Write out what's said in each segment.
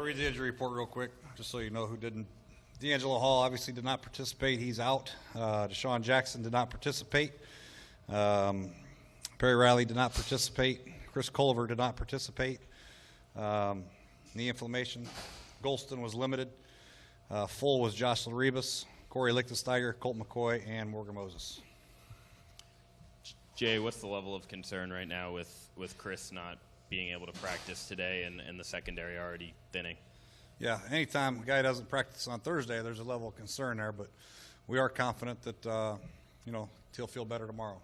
I'll read the injury report real quick, just so you know who didn't. D'Angelo Hall obviously did not participate. He's out. Deshaun Jackson did not participate. Perry Riley did not participate. Chris Culver did not participate. Knee inflammation. Golston was limited. Full was Josh Laribas, Corey Lichtensteiger, Colt McCoy, and Morgan Moses. Jay, what's the level of concern right now with Chris not being able to practice today and the secondary already thinning? Yeah, anytime a guy doesn't practice on Thursday, there's a level of concern there, but we are confident that, he'll feel better tomorrow.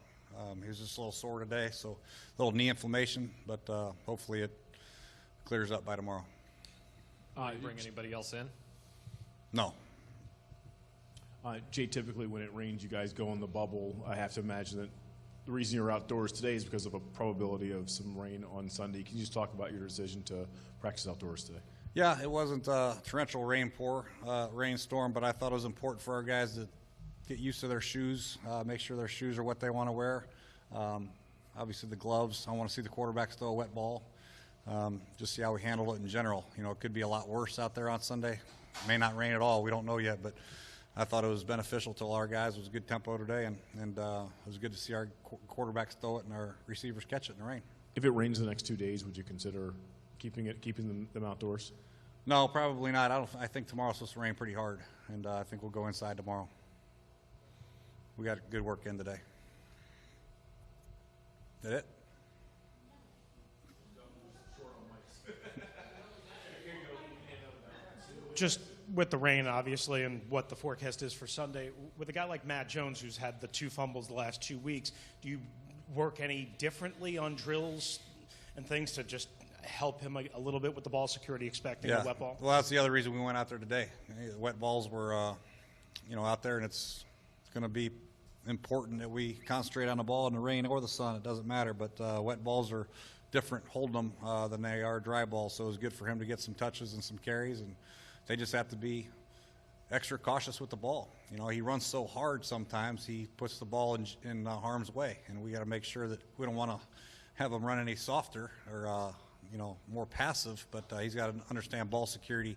He was just a little sore today, so a little knee inflammation, but hopefully it clears up by tomorrow. You bring anybody else in? No. Jay, typically when it rains, you guys go in the bubble. I have to imagine that the reason you're outdoors today is because of a probability of some rain on Sunday. Can you just talk about your decision to practice outdoors today? Yeah, it wasn't a torrential rainstorm, but I thought it was important for our guys to get used to their shoes, make sure their shoes are what they want to wear. Obviously the gloves, I want to see the quarterbacks throw a wet ball, just see how we handle it in general. It could be a lot worse out there on Sunday. It may not rain at all, we don't know yet, but I thought it was beneficial to all our guys. It was a good tempo today, and it was good to see our quarterbacks throw it and our receivers catch it in the rain. If it rains the next 2 days, would you consider keeping them outdoors? No, probably not. I think tomorrow's supposed to rain pretty hard, and I think we'll go inside tomorrow. We got good work in today. That it? Just with the rain, obviously, and what the forecast is for Sunday, with a guy like Matt Jones, who's had the 2 fumbles the last 2 weeks, do you work any differently on drills and things to just help him a little bit with the ball security, expecting a wet ball? Well, that's the other reason we went out there today. The wet balls were, out there, and it's going to be important that we concentrate on the ball in the rain or the sun. It doesn't matter, but wet balls are different holding them than they are dry balls, so it was good for him to get some touches and some carries, and they just have to be extra cautious with the ball. He runs so hard sometimes he puts the ball in harm's way, and we got to make sure that we don't want to have him run any softer or more passive, but he's got to understand ball security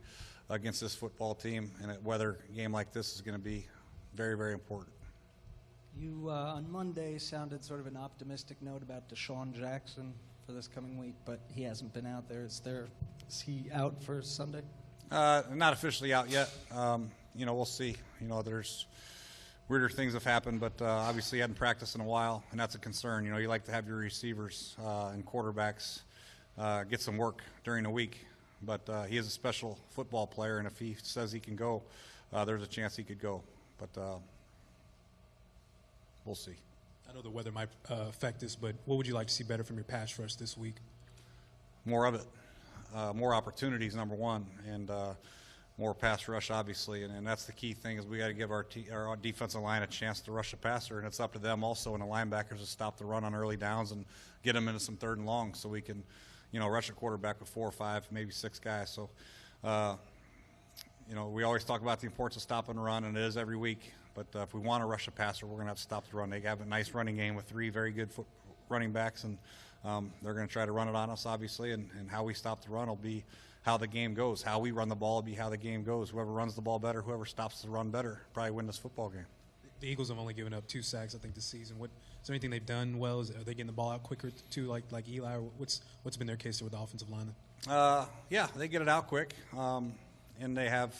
against this football team, and a weather game like this is going to be very, very important. You, on Monday, sounded sort of an optimistic note about Deshaun Jackson for this coming week, but he hasn't been out there. Is he out for Sunday? Not officially out yet. We'll see. There's weirder things have happened, but obviously he hadn't practiced in a while, and that's a concern. You like to have your receivers and quarterbacks get some work during the week, but he is a special football player, and if he says he can go, there's a chance he could go. But we'll see. I know the weather might affect this, but what would you like to see better from your pass rush this week? More of it. More opportunities, number one, and more pass rush, obviously. And that's the key thing is we got to give our defensive line a chance to rush a passer, and it's up to them also and the linebackers to stop the run on early downs and get them into some 3rd and long so we can, rush a quarterback with 4 or 5, maybe 6 guys. So, we always talk about the importance of stopping the run, and it is every week. But if we want to rush a passer, we're going to have to stop the run. They have a nice running game with 3 very good running backs, and they're going to try to run it on us, obviously, and how we stop the run will be how the game goes. How we run the ball will be how the game goes. Whoever runs the ball better, whoever stops the run better, probably win this football game. The Eagles have only given up 2 sacks, I think, this season. Is there anything they've done well? Are they getting the ball out quicker, too, like Eli? Or what's been their case there with the offensive linemen? Yeah, they get it out quick, and they have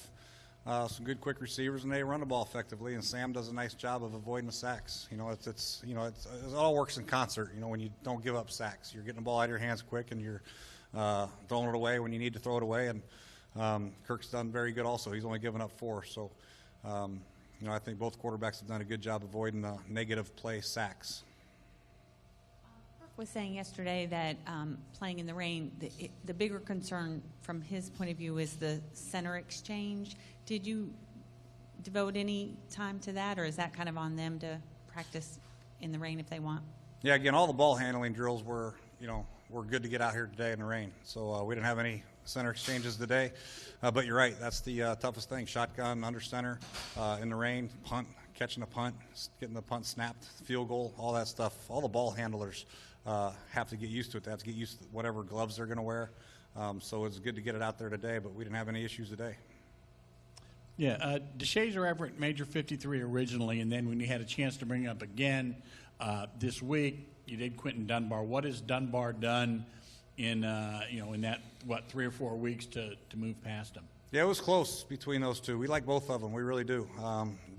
some good quick receivers, and they run the ball effectively. And Sam does a nice job of avoiding the sacks. It all works in concert. When you don't give up sacks, you're getting the ball out of your hands quick, and you're throwing it away when you need to throw it away. And Kirk's done very good also. He's only given up 4. So, I think both quarterbacks have done a good job avoiding the negative play sacks. Kirk was saying yesterday that playing in the rain, the bigger concern from his point of view is the center exchange. Did you devote any time to that, or is that kind of on them to practice in the rain if they want? Yeah, again, all the ball handling drills were good to get out here today in the rain. So we didn't have any center exchanges today. But you're right, that's the toughest thing. Shotgun, under center, in the rain, punt, catching a punt, getting the punt snapped, field goal, all that stuff. All the ball handlers have to get used to it. They have to get used to whatever gloves they're going to wear. So it's good to get it out there today, but we didn't have any issues today. Yeah, DeShazer Everett Major 53 originally, and then when you had a chance to bring it up again this week, you did Quentin Dunbar. What has Dunbar done in in that 3 or 4 weeks to move past him? Yeah, it was close between those two. We like both of them. We really do.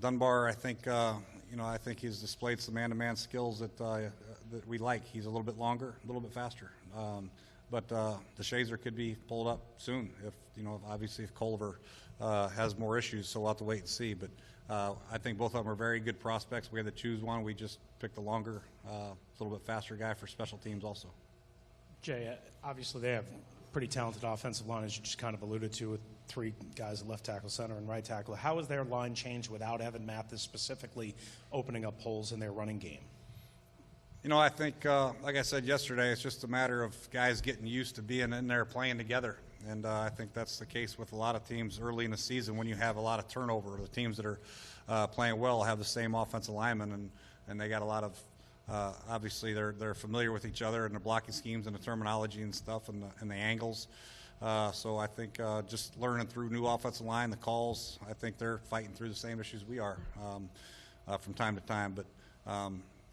Dunbar, I think, I think he's displayed some man-to-man skills that we like. He's a little bit longer, a little bit faster. But DeShazer could be pulled up soon if, obviously if Culver has more issues, so we'll have to wait and see. But I think both of them are very good prospects. We had to choose one. We just picked the longer, a little bit faster guy for special teams also. Jay, obviously they have pretty talented offensive line, as you just kind of alluded to, with 3 guys at left tackle, center, and right tackle. How has their line changed without Evan Mathis specifically opening up holes in their running game? I think, like I said yesterday, it's just a matter of guys getting used to being in there playing together. And I think that's the case with a lot of teams early in the season when you have a lot of turnover. The teams that are playing well have the same offensive linemen, and they got a lot of, obviously they're familiar with each other and the blocking schemes and the terminology and stuff and the angles. So I think just learning through new offensive line, the calls, I think they're fighting through the same issues we are from time to time. But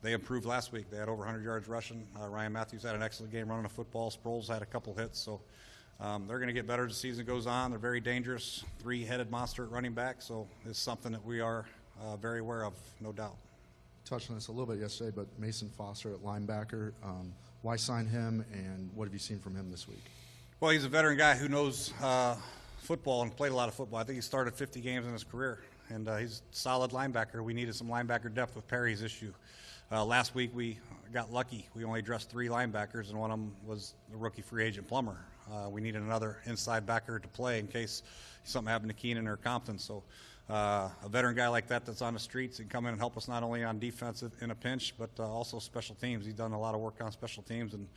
they improved last week. They had over 100 yards rushing. Ryan Matthews had an excellent game running the football. Sproles had a couple hits. So they're going to get better as the season goes on. They're very dangerous, 3-headed monster at running back. So it's something that we are very aware of, no doubt. Touched on this a little bit yesterday, but Mason Foster at linebacker, why sign him, and what have you seen from him this week? Well, he's a veteran guy who knows football and played a lot of football. I think he started 50 games in his career, and he's a solid linebacker. We needed some linebacker depth with Perry's issue. Last week we got lucky. We only dressed 3 linebackers, and one of them was the rookie free agent Plummer. We needed another inside backer to play in case something happened to Keenan or Compton. So a veteran guy like that's on the streets and come in and help us not only on defense in a pinch, but also special teams. He's done a lot of work on special teams and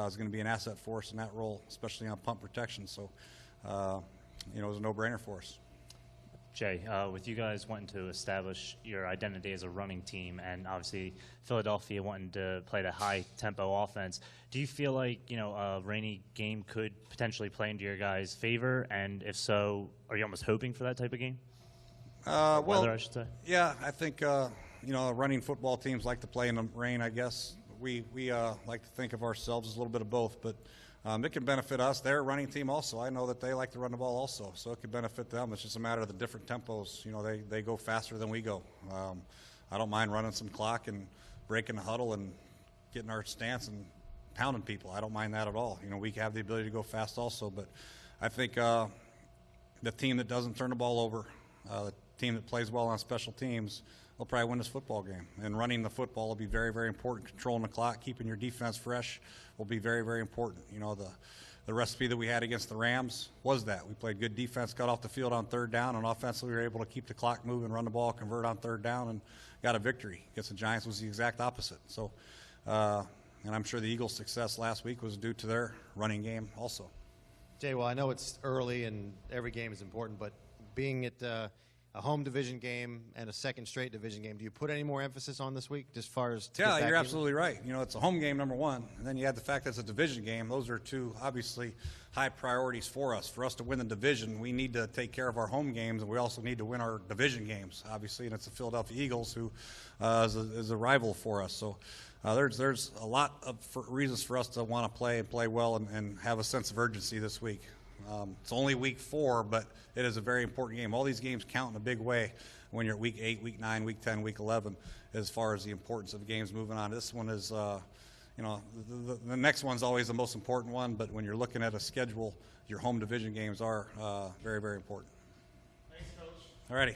is going to be an asset for us in that role, especially on punt protection. So, it was a no-brainer for us. Jay, with you guys wanting to establish your identity as a running team and obviously Philadelphia wanting to play the high-tempo offense, do you feel like, a rainy game could potentially play into your guys' favor? And if so, are you almost hoping for that type of game? Weather, I should say. Yeah, I think, running football teams like to play in the rain, I guess. We like to think of ourselves as a little bit of both, but it can benefit us. They're a running team also. I know that they like to run the ball also, so it can benefit them. It's just a matter of the different tempos. They go faster than we go. I don't mind running some clock and breaking the huddle and getting our stance and pounding people. I don't mind that at all. We have the ability to go fast also, but I think the team that doesn't turn the ball over, the team that plays well on special teams, will probably win this football game. And running the football will be very, very important. Controlling the clock, keeping your defense fresh will be very, very important. The recipe that we had against the Rams was that. We played good defense, got off the field on 3rd down, and offensively we were able to keep the clock moving, run the ball, convert on 3rd down, and got a victory. Against the Giants was the exact opposite. So, and I'm sure the Eagles' success last week was due to their running game also. Jay, well, I know it's early and every game is important, but being at a home division game and a second straight division game, do you put any more emphasis on this week as far as to get back you're absolutely right. It's a home game, number one, and then you add the fact that it's a division game. Those are 2 obviously high priorities for us. For us to win the division, we need to take care of our home games, and we also need to win our division games, obviously, and it's the Philadelphia Eagles who is a rival for us. So there's a lot of reasons for us to want to play and play well and have a sense of urgency this week. It's only week 4, but it is a very important game. All these games count in a big way when you're at week 8, week 9, week 10, week 11, as far as the importance of games moving on. This one is, the next one's always the most important one, but when you're looking at a schedule, your home division games are very, very important. Thanks, Coach. All righty.